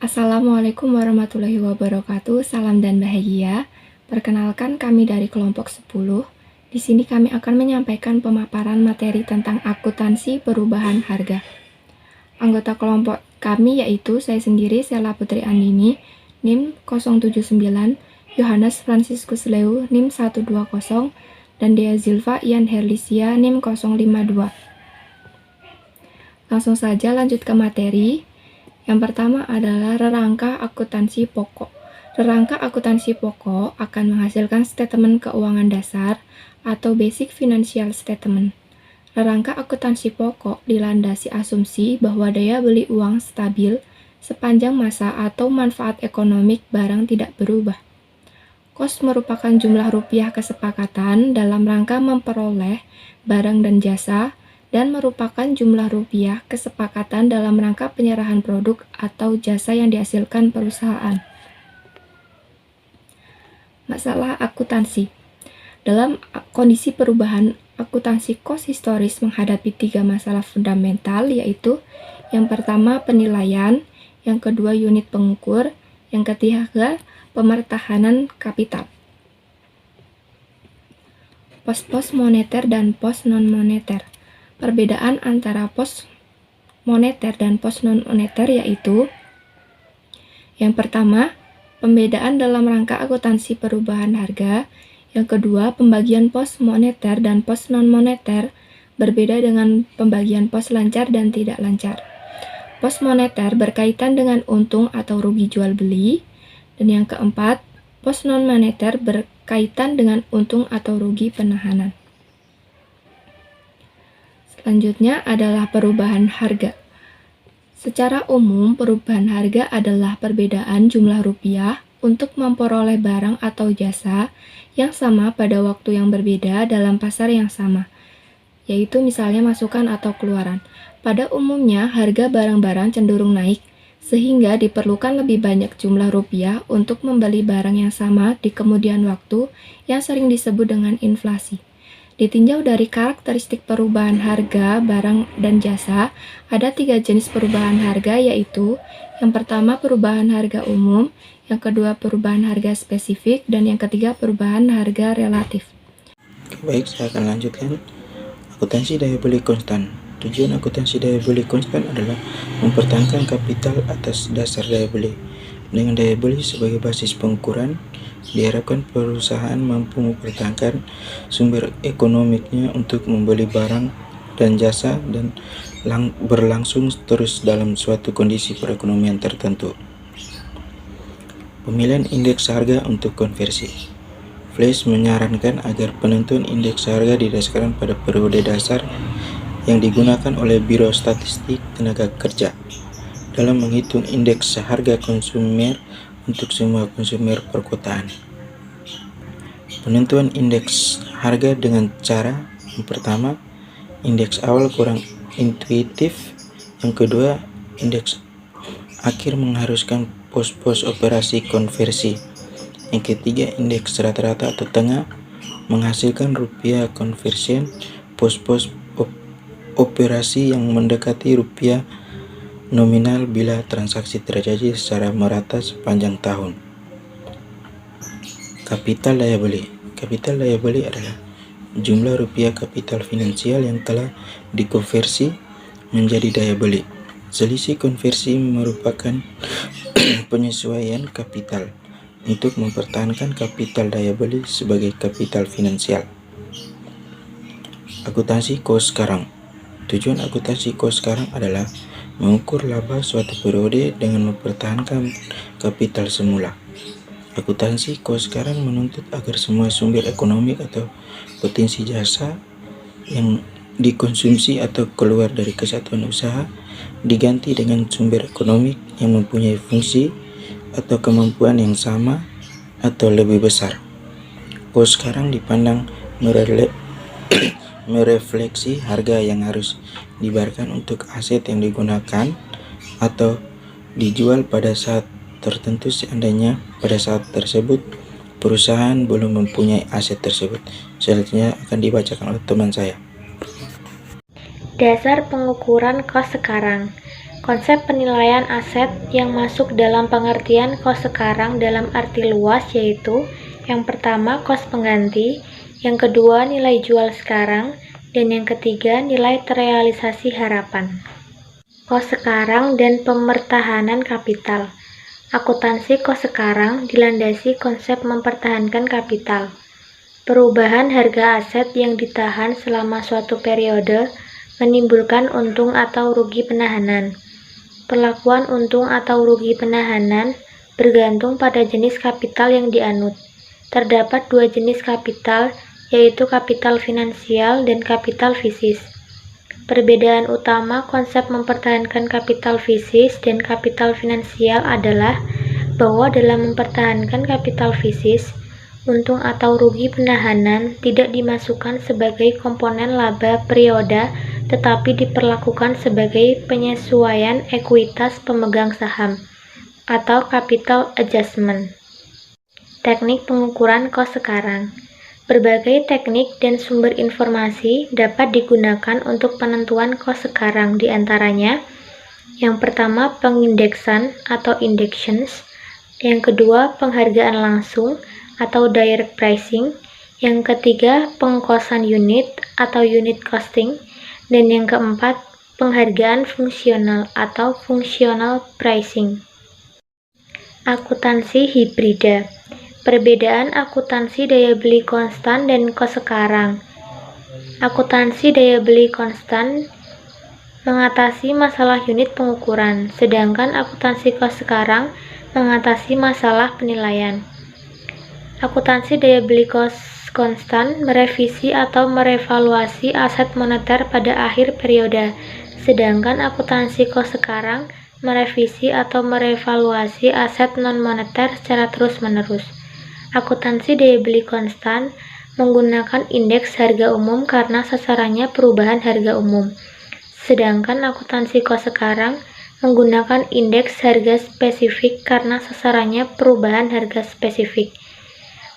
Assalamualaikum warahmatullahi wabarakatuh. Salam dan bahagia. Perkenalkan, kami dari kelompok 10. Di sini kami akan menyampaikan pemaparan materi tentang akuntansi perubahan harga. Anggota kelompok kami yaitu saya sendiri, Sela Putri Andini, NIM 079, Yohanes Franciscus Leu, NIM 120, dan Dea Zilva Ian Herlisia, NIM 052. Langsung saja lanjut ke materi. Yang pertama adalah rerangka akuntansi pokok. Rerangka akuntansi pokok akan menghasilkan statement keuangan dasar atau basic financial statement. Rerangka akuntansi pokok dilandasi asumsi bahwa daya beli uang stabil sepanjang masa atau manfaat ekonomik barang tidak berubah. Kos merupakan jumlah rupiah kesepakatan dalam rangka memperoleh barang dan jasa, dan merupakan jumlah rupiah kesepakatan dalam rangka penyerahan produk atau jasa yang dihasilkan perusahaan. Masalah akuntansi. Dalam kondisi perubahan, akuntansi kos historis menghadapi 3 masalah fundamental, yaitu yang pertama penilaian, yang kedua unit pengukur, yang ketiga pemertahanan kapital. Pos-pos moneter dan pos non-moneter. Perbedaan antara pos moneter dan pos non-moneter yaitu yang pertama, pembedaan dalam rangka akuntansi perubahan harga. Yang kedua, pembagian pos moneter dan pos non-moneter berbeda dengan pembagian pos lancar dan tidak lancar. Pos moneter berkaitan dengan untung atau rugi jual beli. Dan yang keempat, pos non-moneter berkaitan dengan untung atau rugi penahanan. Selanjutnya adalah perubahan harga. Secara umum, perubahan harga adalah perbedaan jumlah rupiah untuk memperoleh barang atau jasa yang sama pada waktu yang berbeda dalam pasar yang sama, yaitu misalnya masukan atau keluaran. Pada umumnya, harga barang-barang cenderung naik, sehingga diperlukan lebih banyak jumlah rupiah untuk membeli barang yang sama di kemudian waktu yang sering disebut dengan inflasi. Ditinjau dari karakteristik perubahan harga barang dan jasa, ada 3 jenis perubahan harga, yaitu yang pertama perubahan harga umum, yang kedua perubahan harga spesifik, dan yang ketiga perubahan harga relatif. Baik, saya akan lanjutkan. Akuntansi daya beli konstan. Tujuan akuntansi daya beli konstan adalah mempertahankan kapital atas dasar daya beli. Dengan daya beli sebagai basis pengukuran, diharapkan perusahaan mampu mempertahankan sumber ekonominya untuk membeli barang dan jasa dan berlangsung terus dalam suatu kondisi perekonomian tertentu. Pemilihan indeks harga untuk konversi. Flash menyarankan agar penentuan indeks harga didasarkan pada periode dasar yang digunakan oleh Biro Statistik Tenaga Kerja dalam menghitung indeks harga konsumer untuk semua konsumer perkotaan. Penentuan indeks harga dengan cara yang pertama, indeks awal kurang intuitif. Yang kedua, indeks akhir mengharuskan pos-pos operasi konversi. Yang ketiga, indeks rata-rata atau tengah menghasilkan rupiah conversion. Pos-pos operasi yang mendekati rupiah nominal bila transaksi terjadi secara merata sepanjang tahun. Kapital daya beli. Kapital daya beli adalah jumlah rupiah kapital finansial yang telah dikonversi menjadi daya beli. Selisih konversi merupakan penyesuaian kapital untuk mempertahankan kapital daya beli sebagai kapital finansial. Akuntansi kos sekarang. Tujuan akuntansi kos sekarang adalah mengukur laba suatu periode dengan mempertahankan kapital semula. Akuntansi kos sekarang menuntut agar semua sumber ekonomi atau potensi jasa yang dikonsumsi atau keluar dari kesatuan usaha diganti dengan sumber ekonomi yang mempunyai fungsi atau kemampuan yang sama atau lebih besar. Kos sekarang dipandang merefleksi harga yang harus dibayarkan untuk aset yang digunakan atau dijual pada saat tertentu seandainya pada saat tersebut perusahaan belum mempunyai aset tersebut. Selanjutnya akan dibacakan oleh teman saya. Dasar pengukuran kos sekarang. Konsep penilaian aset yang masuk dalam pengertian kos sekarang dalam arti luas yaitu yang pertama kos pengganti, yang kedua nilai jual sekarang, dan yang ketiga nilai terrealisasi harapan. Kos sekarang dan pemertahanan kapital. Akuntansi kos sekarang dilandasi konsep mempertahankan kapital. Perubahan harga aset yang ditahan selama suatu periode menimbulkan untung atau rugi penahanan. Perlakuan untung atau rugi penahanan bergantung pada jenis kapital yang dianut. Terdapat dua jenis kapital, yaitu kapital finansial dan kapital fisis. Perbedaan utama konsep mempertahankan kapital fisis dan kapital finansial adalah bahwa dalam mempertahankan kapital fisis, untung atau rugi penahanan tidak dimasukkan sebagai komponen laba perioda tetapi diperlakukan sebagai penyesuaian ekuitas pemegang saham atau capital adjustment. Teknik pengukuran kos sekarang. Berbagai teknik dan sumber informasi dapat digunakan untuk penentuan kos sekarang, di antaranya yang pertama pengindeksan atau indexations, yang kedua penghargaan langsung atau direct pricing, yang ketiga pengkosan unit atau unit costing, dan yang keempat penghargaan fungsional atau functional pricing. Akuntansi hibrida. Perbedaan akuntansi daya beli konstan dan kos sekarang. Akuntansi daya beli konstan mengatasi masalah unit pengukuran, sedangkan akuntansi kos sekarang mengatasi masalah penilaian. Akuntansi daya beli konstan merevisi atau merevaluasi aset moneter pada akhir periode, sedangkan akuntansi kos sekarang merevisi atau merevaluasi aset non-moneter secara terus-menerus. Akuntansi daya beli konstan menggunakan indeks harga umum karena sasarannya perubahan harga umum, sedangkan akuntansi kos sekarang menggunakan indeks harga spesifik karena sasarannya perubahan harga spesifik.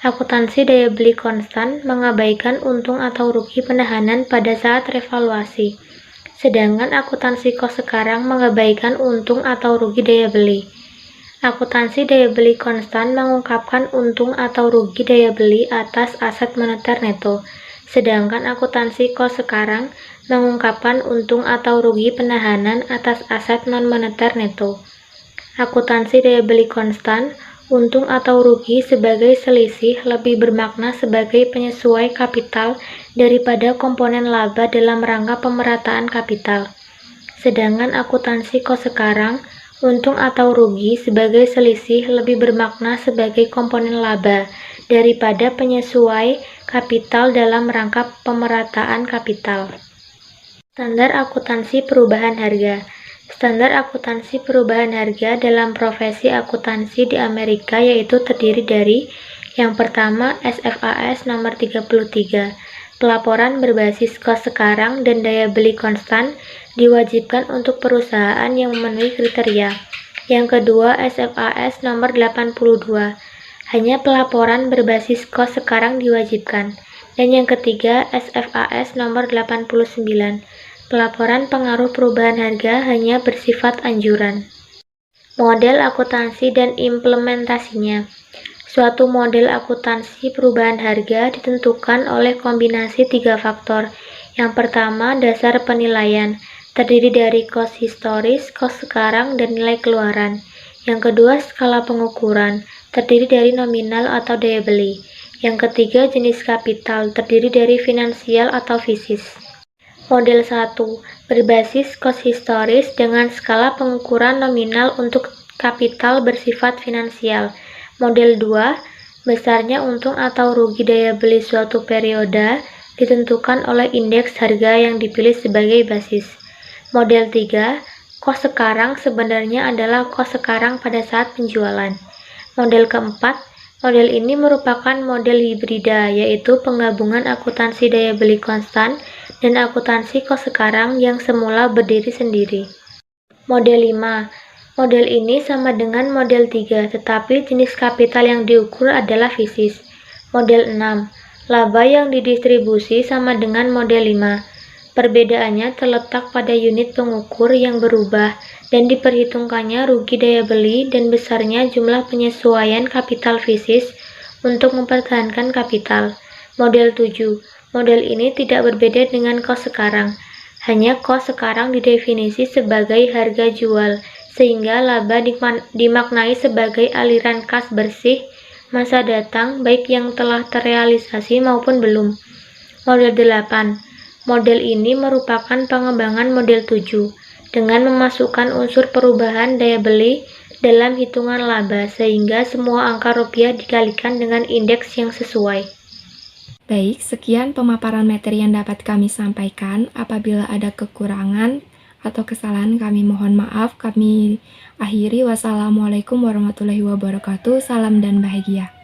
Akuntansi daya beli konstan mengabaikan untung atau rugi penahanan pada saat revaluasi, sedangkan akuntansi kos sekarang mengabaikan untung atau rugi daya beli. Akuntansi daya beli konstan mengungkapkan untung atau rugi daya beli atas aset moneter neto, sedangkan akuntansi kos sekarang mengungkapkan untung atau rugi penahanan atas aset non-moneter neto. Akuntansi daya beli konstan, untung atau rugi sebagai selisih lebih bermakna sebagai penyesuai kapital daripada komponen laba dalam rangka pemerataan kapital. Sedangkan akuntansi kos sekarang, untung atau rugi sebagai selisih lebih bermakna sebagai komponen laba daripada penyesuai kapital dalam rangka pemerataan kapital. Standar akuntansi perubahan harga. Standar akuntansi perubahan harga dalam profesi akuntansi di Amerika yaitu terdiri dari yang pertama SFAS nomor 33. Pelaporan berbasis kos sekarang dan daya beli konstan diwajibkan untuk perusahaan yang memenuhi kriteria. Yang kedua SFAS nomor 82. Hanya pelaporan berbasis kos sekarang diwajibkan. Dan yang ketiga SFAS nomor 89. Pelaporan pengaruh perubahan harga hanya bersifat anjuran. Model akuntansi dan implementasinya. Suatu model akuntansi perubahan harga ditentukan oleh kombinasi tiga faktor. Yang pertama, dasar penilaian, terdiri dari kos historis, kos sekarang, dan nilai keluaran. Yang kedua, skala pengukuran, terdiri dari nominal atau daya beli. Yang ketiga, jenis kapital, terdiri dari finansial atau fisis. Model 1, berbasis kos historis dengan skala pengukuran nominal untuk kapital bersifat finansial. Model 2, besarnya untung atau rugi daya beli suatu periode ditentukan oleh indeks harga yang dipilih sebagai basis. Model 3, kos sekarang sebenarnya adalah kos sekarang pada saat penjualan. Model keempat, model ini merupakan model hibrida, yaitu penggabungan akuntansi daya beli konstan dan akuntansi kos sekarang yang semula berdiri sendiri. Model 5, model ini sama dengan model 3, tetapi jenis kapital yang diukur adalah fisis. Model 6, laba yang didistribusi sama dengan model 5. Perbedaannya terletak pada unit pengukur yang berubah dan diperhitungkannya rugi daya beli dan besarnya jumlah penyesuaian kapital fisis untuk mempertahankan kapital. Model 7. Model ini tidak berbeda dengan kos sekarang. Hanya kos sekarang didefinisi sebagai harga jual, sehingga laba dimaknai sebagai aliran kas bersih masa datang baik yang telah terrealisasi maupun belum. Model 8. Model ini merupakan pengembangan model 7 dengan memasukkan unsur perubahan daya beli dalam hitungan laba sehingga semua angka rupiah dikalikan dengan indeks yang sesuai. Baik, sekian pemaparan materi yang dapat kami sampaikan. Apabila ada kekurangan atau kesalahan, kami mohon maaf. Kami akhiri. Wassalamualaikum warahmatullahi wabarakatuh. Salam dan bahagia.